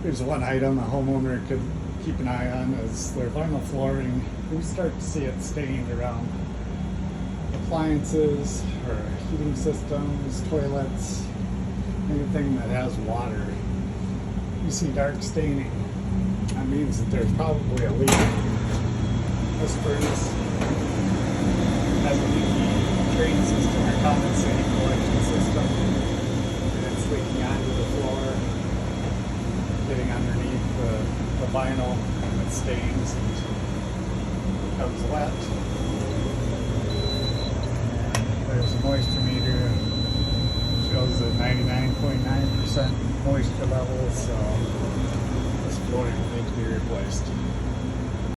Here's one item a homeowner could keep an eye on is their vinyl flooring. We start to see it stained around appliances or heating systems, toilets, anything that has water. You see dark staining. That means that there's probably a leak. This furnace has a leaky drain system or condensating collection system, and it's leaking onto the floor, getting underneath the vinyl, and it stains and becomes wet. And there's a moisture meter, shows a 99.9% moisture level, so this flooring will need to be replaced.